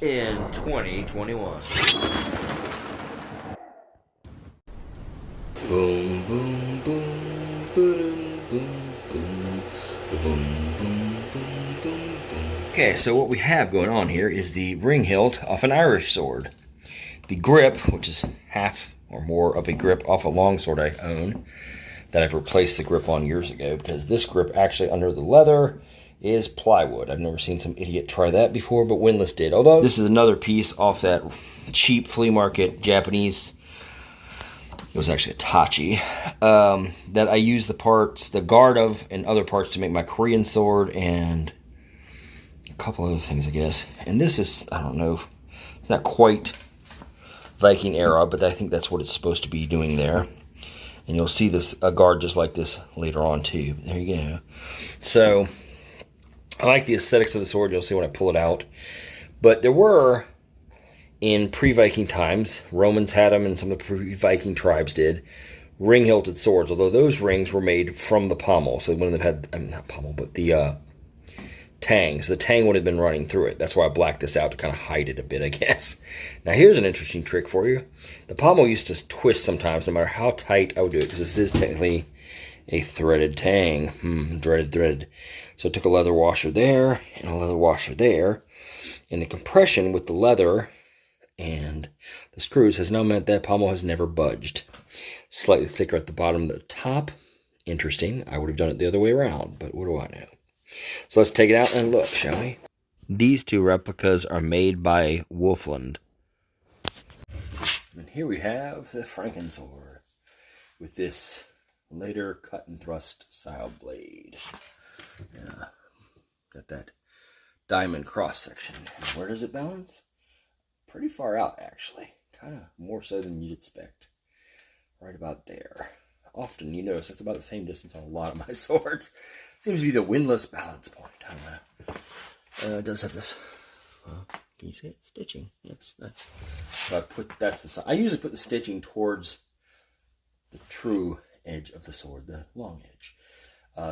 in 2021. Boom, boom, boom, boom, boom, boom, boom, boom, boom, boom. Okay, so what we have going on here is the ring hilt off an Irish sword. The grip, which is half or more of a grip off a longsword I own, that I've replaced the grip on years ago, because this grip actually under the leather is plywood. I've never seen some idiot try that before, but Windlass did. Although this is another piece off that cheap flea market Japanese, it was actually a Tachi, that I use the parts, the guard of, and other parts to make my Korean sword and a couple other things, I guess. And this is, I don't know, it's not quite Viking era, but I think that's what it's supposed to be doing there. And you'll see this, a guard just like this later on too. There you go. So I like the aesthetics of the sword. You'll see when I pull it out. But there were, in pre-Viking times, Romans had them and some of the pre-Viking tribes did, ring-hilted swords. Although those rings were made from the pommel. So they wouldn't have had, I mean, not pommel, but the tangs. The tang would have been running through it. That's why I blacked this out to kind of hide it a bit, I guess. Now here's an interesting trick for you. The pommel used to twist sometimes, no matter how tight I would do it, because this is technically a threaded tang. Threaded. So I took a leather washer there, and a leather washer there, and the compression with the leather and the screws has now meant that pommel has never budged. Slightly thicker at the bottom of the top. Interesting. I would have done it the other way around, but what do I know? So let's take it out and look, shall we? These two replicas are made by Wolfland. And here we have the Frankensword with this later cut and thrust style blade. Yeah, got that diamond cross section. And where does it balance? Pretty far out, actually. Kind of more so than you'd expect. Right about there. Often you notice it's about the same distance on a lot of my swords. Seems to be the Windlass balance point. I don't know. It does have this. Can you see it? Stitching. Yes, that's. So I usually put the stitching towards the true edge of the sword, the long edge,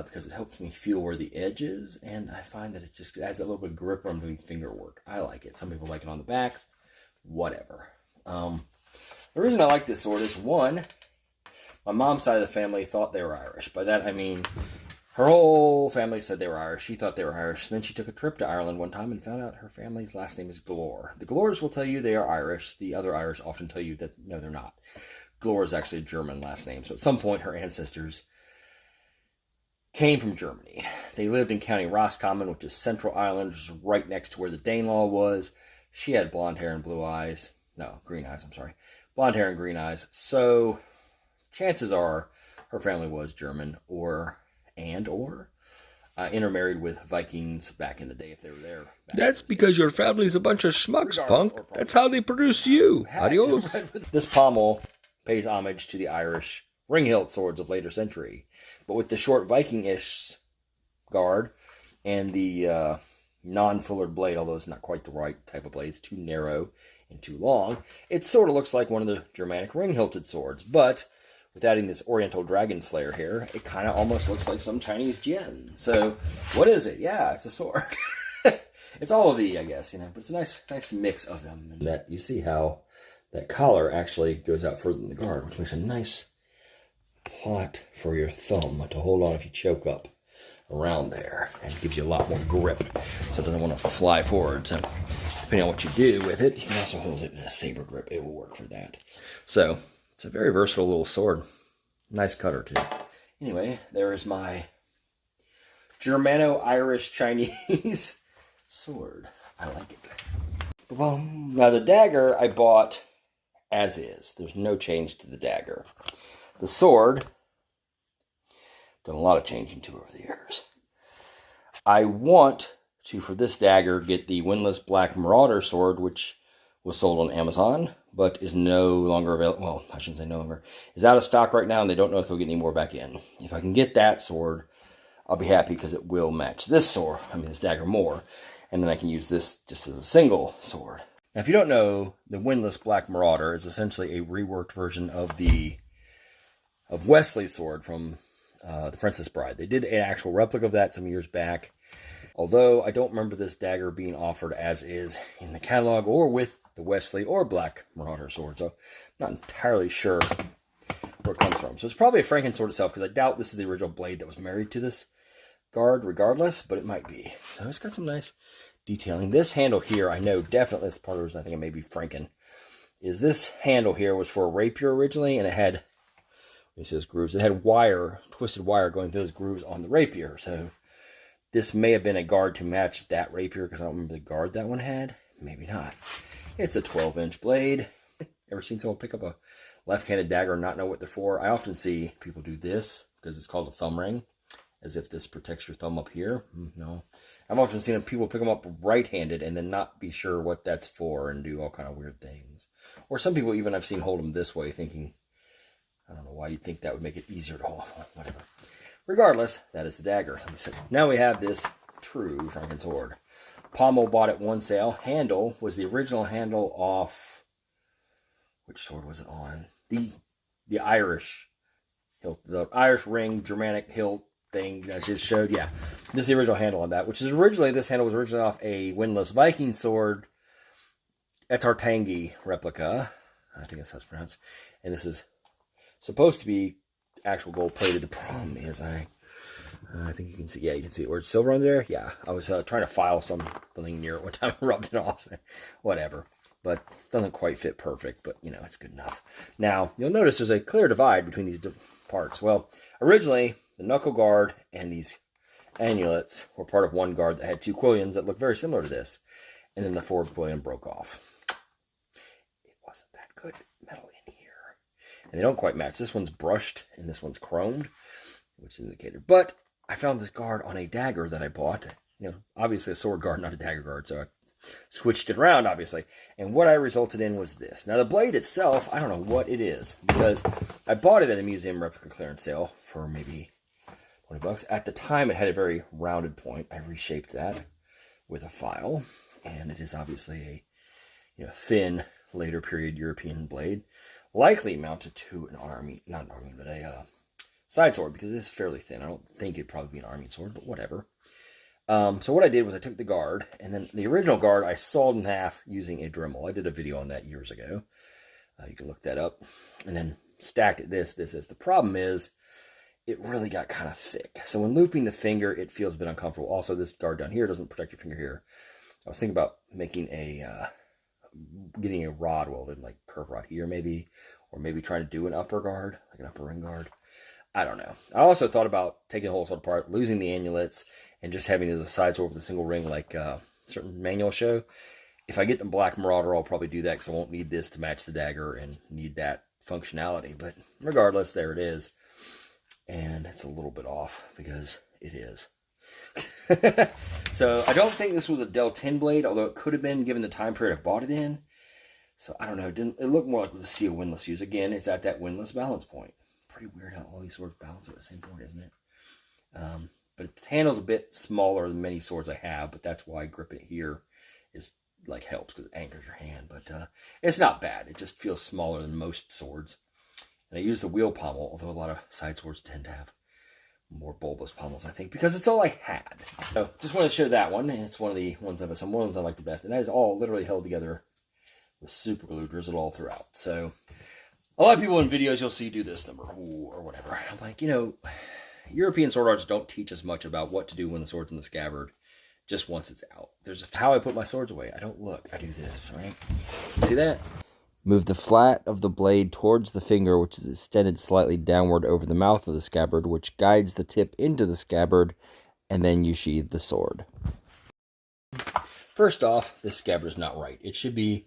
because it helps me feel where the edge is, and I find that it just adds a little bit of grip when I'm doing finger work. I like it. Some people like it on the back. Whatever. The reason I like this sword is, one, my mom's side of the family thought they were Irish. By that I mean, her whole family said they were Irish. She thought they were Irish. Then she took a trip to Ireland one time and found out her family's last name is Glore. The Glores will tell you they are Irish. The other Irish often tell you that, no, they're not. Glore is actually a German last name. So at some point, her ancestors came from Germany. They lived in County Roscommon, which is Central Ireland, which is right next to where the Danelaw was. She had blonde hair and blue eyes. No, green eyes, I'm sorry. Blonde hair and green eyes. So chances are her family was German or intermarried with Vikings back in the day if they were there. That's because your family's a bunch of schmucks, punk. That's how they produced you. Adios. This pommel pays homage to the Irish ring-hilt swords of later century. But with the short Viking-ish guard and the non-fullered blade, although it's not quite the right type of blade, it's too narrow and too long, it sort of looks like one of the Germanic ring-hilted swords. But with adding this Oriental dragon flare here, it kind of almost looks like some Chinese gem. So, what is it? Yeah, it's a sword. It's all of the, I guess, but it's a nice mix of them. And that you see how that collar actually goes out further than the guard, which makes a nice plot for your thumb to hold on if you choke up around there, and gives you a lot more grip, so it doesn't want to fly forward. So, depending on what you do with it, you can also hold it in a saber grip. It will work for that. So, it's a very versatile little sword. Nice cutter, too. Anyway, there is my Germano-Irish-Chinese sword. I like it. Now, the dagger I bought as is. There's no change to the dagger. The sword, done a lot of changing to over the years. I want to, for this dagger, get the Windlass Black Marauder sword, which was sold on Amazon, but is no longer available. Well, I shouldn't say no longer. Is out of stock right now, and they don't know if they'll get any more back in. If I can get that sword, I'll be happy because it will match this sword, this dagger more. And then I can use this just as a single sword. Now, if you don't know, the Windlass Black Marauder is essentially a reworked version of Wesley's sword from the Princess Bride. They did an actual replica of that some years back. Although I don't remember this dagger being offered as is in the catalog or with the Wesley or Black Marauder sword. So I'm not entirely sure where it comes from. So it's probably a Franken sword itself, because I doubt this is the original blade that was married to this guard regardless, but it might be. So it's got some nice detailing. This handle here, I know definitely, this part of the reason I think it may be Franken, is this handle here was for a rapier originally, and it had, you see those grooves, it had wire, twisted wire going through those grooves on the rapier. So this may have been a guard to match that rapier, because I don't remember the guard that one had. Maybe not. It's a 12-inch blade. Ever seen someone pick up a left-handed dagger and not know what they're for? I often see people do this, because it's called a thumb ring, as if this protects your thumb up here. No. I've often seen people pick them up right-handed and then not be sure what that's for and do all kind of weird things. Or some people even I've seen hold them this way, thinking, I don't know why you'd think that would make it easier to hold. Whatever. Regardless, that is the dagger. Let me see. Now we have this true Franken sword. Pommel bought at one sale. Handle was the original handle off. Which sword was it on? The Irish hilt, the Irish ring, Germanic hilt thing that I just showed. Yeah, this is the original handle on that. Which is originally, this handle was originally off a windless Viking sword, Etartangi replica. I think that's how it's pronounced. And this is supposed to be actual gold plated. The problem is I think you can see, yeah, you can see it where it's silver on there. Yeah, I was trying to file something near it one time and rubbed it off. So whatever, but it doesn't quite fit perfect, but you know, it's good enough. Now you'll notice there's a clear divide between these parts. Well, originally the knuckle guard and these annulets were part of one guard that had two quillions that looked very similar to this, and then the fourth quillion broke off. It wasn't that good metal in here. And they don't quite match. This one's brushed and this one's chromed, which is indicated. But I found this guard on a dagger that I bought. You know, obviously a sword guard, not a dagger guard. So I switched it around, obviously. And what I resulted in was this. Now the blade itself, I don't know what it is, because I bought it at a museum replica clearance sale for maybe 20 bucks. At the time, it had a very rounded point. I reshaped that with a file. And it is obviously a thin, later period European blade. Likely mounted to an army, not an army, but a side sword, because it is fairly thin. I don't think it'd probably be an army sword, but whatever. So what I did was I took the guard, and then the original guard I sawed in half using a Dremel. I did a video on that years ago. You can look that up. And then stacked it this. The problem is it really got kind of thick. So when looping the finger, it feels a bit uncomfortable. Also, this guard down here doesn't protect your finger here. I was thinking about making getting a rod welded, like curve rod here maybe, or maybe trying to do an upper guard, like an upper ring guard. I don't know. I also thought about taking the whole sword apart, losing the annulets, and just having it as a side sword with a single ring, like certain manuals show. If I get the Black Marauder, I'll probably do that, because I won't need this to match the dagger and need that functionality. But regardless, there it is. And it's a little bit off, because it is. So I don't think this was a Del 10 blade, although it could have been given the time period I bought it in. So I don't know. It looked more like the steel windlass use. Again, it's at that windlass balance point. Pretty weird how all these swords balance at the same point, isn't it? But the handle's a bit smaller than many swords I have, but that's why gripping it here is like helps, because it anchors your hand. But it's not bad. It just feels smaller than most swords. And I use the wheel pommel, although a lot of side swords tend to have more bulbous pommels, I think, because it's all I had. So just want to show that one. It's one of the ones I like the best, and that is all literally held together with super glue drizzled all throughout. So a lot of people in videos you'll see do this number or whatever. I'm like, European sword arts don't teach us much about what to do when the sword's in the scabbard just once it's out. There's how I put my swords away. I don't look. I do this, right? See that? Move the flat of the blade towards the finger, which is extended slightly downward over the mouth of the scabbard, which guides the tip into the scabbard, and then you sheathe the sword. First off, this scabbard is not right. It should be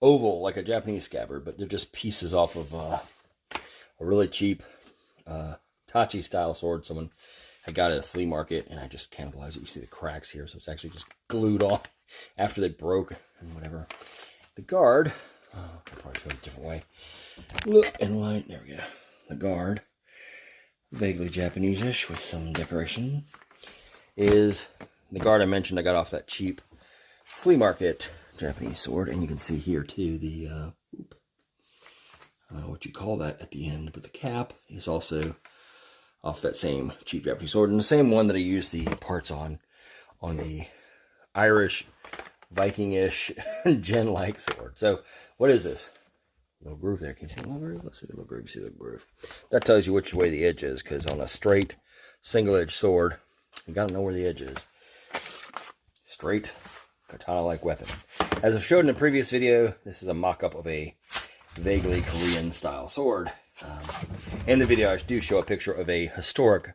oval, like a Japanese scabbard, but they're just pieces off of a really cheap Tachi-style sword someone had got at a flea market, and I just cannibalized it. You see the cracks here, so it's actually just glued on after they broke and whatever. The guard... I'll probably show it a different way. Look and light. There we go. The guard, vaguely Japanese-ish with some decoration, is the guard I mentioned. I got off that cheap flea market Japanese sword, and you can see here too the I don't know what you call that at the end, but the cap is also off that same cheap Japanese sword, and the same one that I used the parts on the Irish Viking-ish Gen-like sword. So what is this? Little groove there. Can you see the little groove? Let's see the little groove. See the groove. That tells you which way the edge is, because on a straight single-edged sword, you gotta know where the edge is. Straight katana-like weapon. As I've showed in the previous video, this is a mock-up of a vaguely Korean-style sword. In the video, I do show a picture of a historic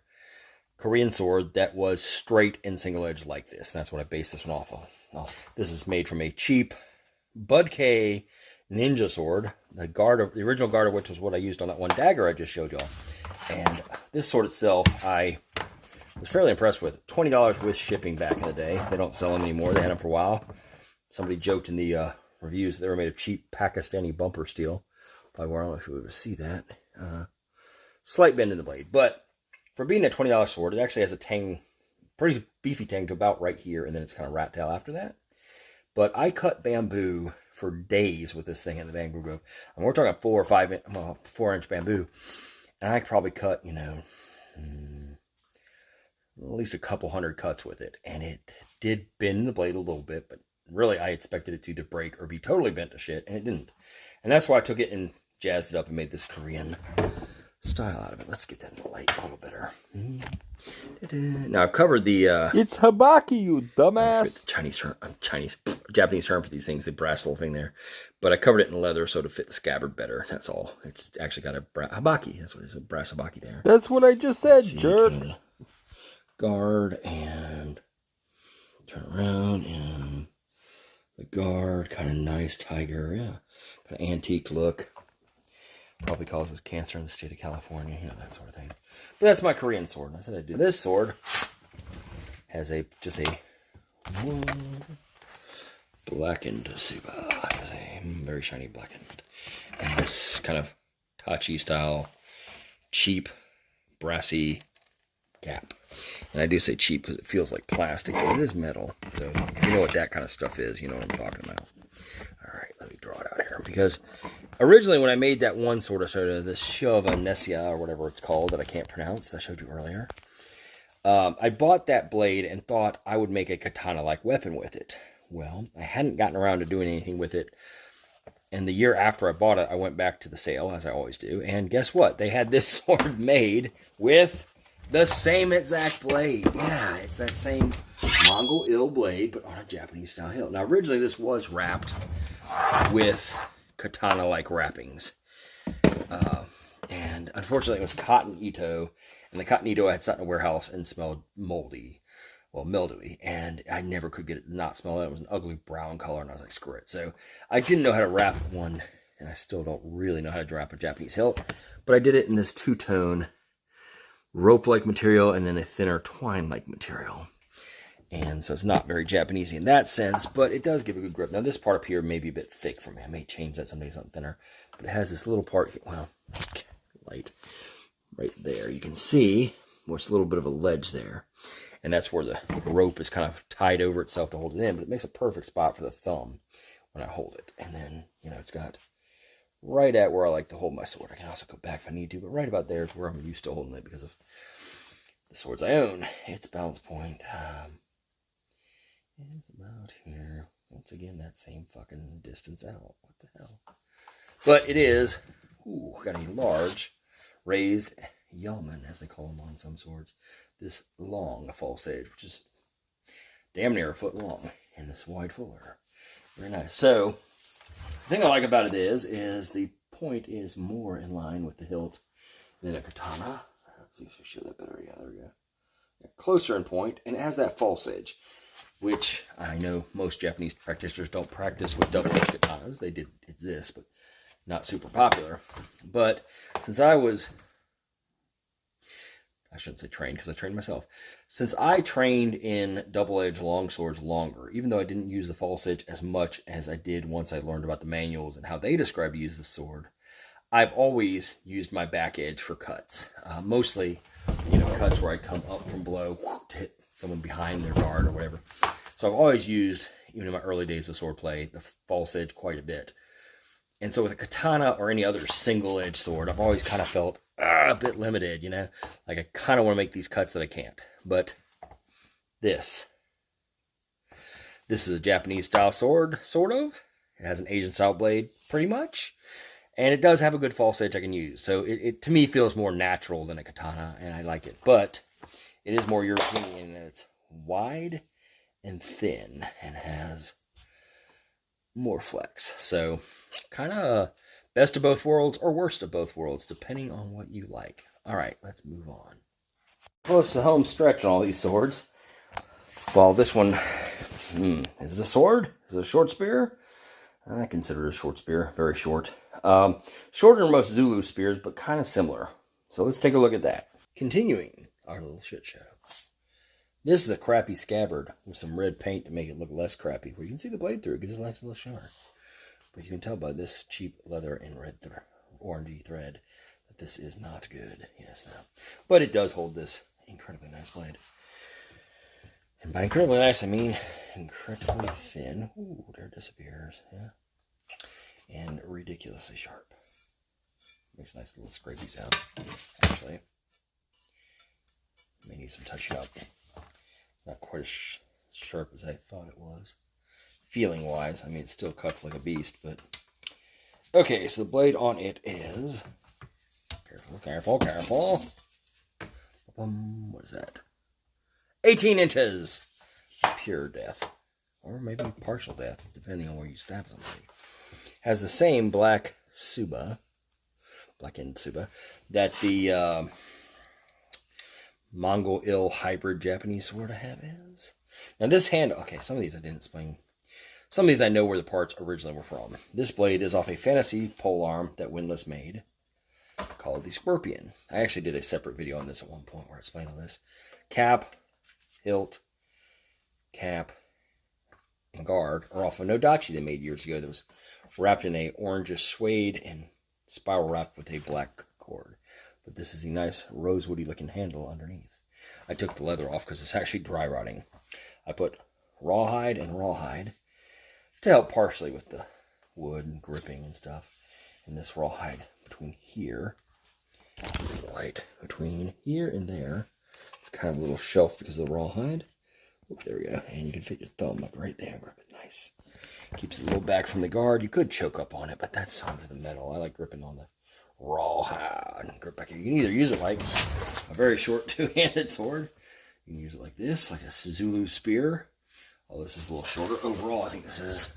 Korean sword that was straight and single-edged like this. And that's what I based this one off of. This is made from a cheap Bud K ninja sword. The original guard of which was what I used on that one dagger I just showed y'all. And this sword itself, I was fairly impressed with. $20 with shipping back in the day. They don't sell them anymore. They had them for a while. Somebody joked in the reviews that they were made of cheap Pakistani bumper steel. Probably I don't know if you would see that. Slight bend in the blade. But for being a $20 sword, it actually has a tang, pretty beefy tang to about right here, and then it's kind of rat tail after that. But I cut bamboo for days with this thing in the bamboo grove. I mean, we're talking 4 or 5 4-inch bamboo. And I probably cut, you know, at least a couple hundred cuts with it. And it did bend the blade a little bit, but really I expected it to either break or be totally bent to shit, and it didn't. And that's why I took it and jazzed it up and made this Korean style out of it. Let's get that in the light a little better. Now I've covered the It's habaki, you dumbass. Japanese term for these things, the brass little thing there. But I covered it in leather so to fit the scabbard better. That's all. It's actually got a habaki. That's what it is, a brass habaki there. That's what I just said, jerk. Kind of guard and turn around and the guard, kind of nice tiger, yeah, kind of antique look. Probably causes cancer in the state of California, you know, that sort of thing. But that's my Korean sword. I said I'd do this sword. Has just a blackened Tsuba. Has a very shiny blackened. And this kind of Tachi style, cheap, brassy cap. And I do say cheap because it feels like plastic, but it is metal. So if you know what that kind of stuff is, you know what I'm talking about. All right, let me draw it out here. Because originally when I made that one sword, I showed you, the Shova or whatever it's called that I can't pronounce, that I showed you earlier. I bought that blade and thought I would make a katana-like weapon with it. Well, I hadn't gotten around to doing anything with it. And the year after I bought it, I went back to the sale, as I always do. And guess what? They had this sword made with the same exact blade. Yeah, it's that same Mongol ill blade, but on a Japanese-style hilt. Now, originally, this was wrapped with katana-like wrappings. And unfortunately, it was cotton ito. And the cotton ito I had sat in a warehouse and smelled moldy. Well, mildewy. And I never could get it to not smell it. It was an ugly brown color, and I was like, screw it. So I didn't know how to wrap one, and I still don't really know how to wrap a Japanese hilt. But I did it in this two-tone rope-like material and then a thinner twine-like material. And so it's not very Japanesey in that sense, but it does give a good grip. Now this part up here may be a bit thick for me. I may change that someday, something thinner. But it has this little part here, well, light right there. You can see there's a little bit of a ledge there. And that's where the rope is kind of tied over itself to hold it in. But it makes a perfect spot for the thumb when I hold it. And then, you know, it's got right at where I like to hold my sword. I can also go back if I need to, but right about there is where I'm used to holding it because of the swords I own. Its balance point is about here. Once again, that same fucking distance out. What the hell? But it is, got a large raised yeoman, as they call them on some swords. This long false edge, which is damn near a foot long, and this wide fuller. Very nice. So, the thing I like about it is the point is more in line with the hilt than a katana. Let's see if I show that better. Yeah, there we go. Yeah, closer in point, and it has that false edge, which I know most Japanese practitioners don't practice with double-edged katanas. They did exist, but not super popular. But since I shouldn't say trained because I trained myself. Since I trained in double-edged longswords longer, even though I didn't use the false edge as much as I did once I learned about the manuals and how they describe to use the sword, I've always used my back edge for cuts. Mostly, you know, cuts where I come up from below to hit someone behind their guard or whatever. So I've always used, even in my early days of swordplay, the false edge quite a bit. And so with a katana or any other single-edged sword, I've always kind of felt a bit limited, you know? Like, I kind of want to make these cuts that I can't. But this is a Japanese-style sword, sort of. It has an Asian-style blade, pretty much. And it does have a good false edge I can use. So it to me, feels more natural than a katana, and I like it. But it is more European, and it's wide and thin, and has more flex. So, kind of best of both worlds, or worst of both worlds, depending on what you like. Alright, let's move on. Close to home stretch on all these swords. Well, this one, is it a sword? Is it a short spear? I consider it a short spear, very short. Shorter than most Zulu spears, but kind of similar. So let's take a look at that. Continuing our little shit show. This is a crappy scabbard with some red paint to make it look less crappy. Where you can see the blade through, it gives it a nice little shimmer. But you can tell by this cheap leather and red orangey thread that this is not good. Yes, no. But it does hold this incredibly nice blade. And by incredibly nice, I mean incredibly thin. Ooh, there it disappears. Yeah. And ridiculously sharp. Makes a nice little scrapey sound, actually. May need some touching up. Not quite as sharp as I thought it was. Feeling-wise, I mean, it still cuts like a beast, but... Okay, so the blade on it is... Careful, careful, careful. What is that? 18 inches! Pure death. Or maybe partial death, depending on where you stab somebody. Has the same black Suba, black-end Suba, that the Mongol ill hybrid Japanese sword I have is. Now this handle, okay, some of these I didn't explain. Some of these I know where the parts originally were from. This blade is off a fantasy polearm that Windlass made, called the Scorpion. I actually did a separate video on this at one point where I explained all this. Cap, hilt, cap, and guard are off a Nodachi they made years ago that was wrapped in a orangish suede and spiral wrapped with a black cord. But this is a nice rosewoody looking handle underneath. I took the leather off because it's actually dry rotting. I put rawhide and rawhide to help partially with the wood and gripping and stuff. And this rawhide between here, right between here and there, it's kind of a little shelf because of the rawhide. Oop, there we go. And you can fit your thumb like right there. Grip it nice. Keeps it a little back from the guard. You could choke up on it, but that's onto the metal. I like gripping on the rawhide. Grip back here. You can either use it like a very short two-handed sword. You can use it like this, like a Zulu spear. Oh, this is a little shorter. Overall, I think this is,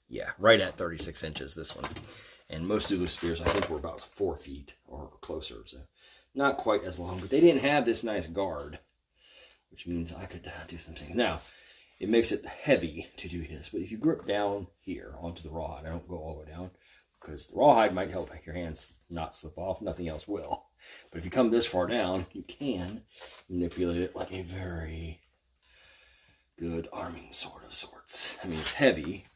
yeah, right at 36 inches, this one. And most Zulu spears, I think, were about 4 feet or closer. So not quite as long, but they didn't have this nice guard, which means I could do some things. Now, it makes it heavy to do this, but if you grip down here onto the rawhide, I don't go all the way down, because the rawhide might help your hands not slip off. Nothing else will. But if you come this far down, you can manipulate it like a very good arming sword of sorts. I mean, it's heavy,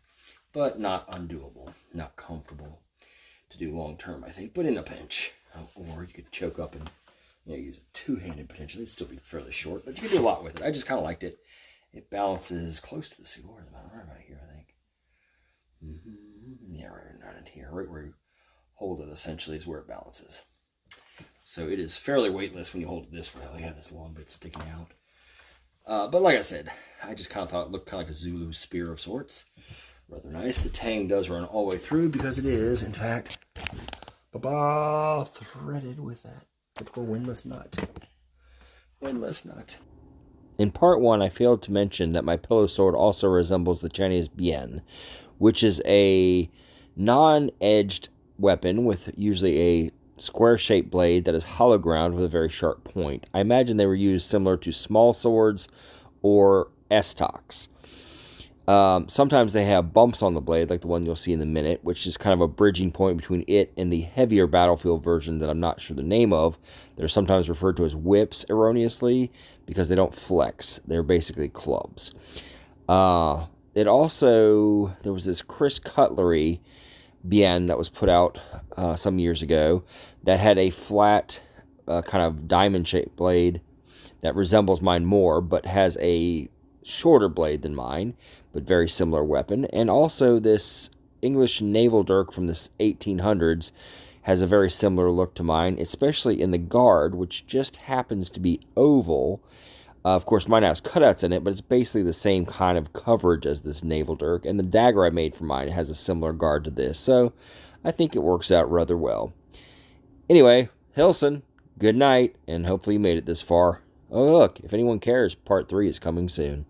but not undoable, not comfortable to do long term, I think, but in a pinch. Or you could choke up and use it two-handed potentially. It'd still be fairly short, but you can do a lot with it. I just kind of liked it. It balances close to the seal, right about here, I think. Yeah, right in here, right where you hold it essentially is where it balances. So it is fairly weightless when you hold it this way. You have this long bit sticking out. But like I said, I just kind of thought it looked kind of like a Zulu spear of sorts. Rather nice. The tang does run all the way through because it is, in fact, threaded with that typical windlass nut. Windlass nut. In part 1, I failed to mention that my pillow sword also resembles the Chinese Binnen, which is a non-edged weapon with usually a square-shaped blade that is hollow ground with a very sharp point. I imagine they were used similar to small swords or estocks. Sometimes they have bumps on the blade, like the one you'll see in a minute, which is kind of a bridging point between it and the heavier battlefield version that I'm not sure the name of. They're sometimes referred to as whips erroneously because they don't flex. They're basically clubs. It also, there was this Chris Cutlery Bienne that was put out some years ago that had a flat kind of diamond-shaped blade that resembles mine more, but has a shorter blade than mine, but very similar weapon. And also this English naval dirk from the 1800s has a very similar look to mine, especially in the guard, which just happens to be oval. Of course, mine has cutouts in it, but it's basically the same kind of coverage as this naval dirk. And the dagger I made for mine has a similar guard to this, so I think it works out rather well. Anyway, Hilson, good night, and hopefully you made it this far. Oh, look, if anyone cares, part 3 is coming soon.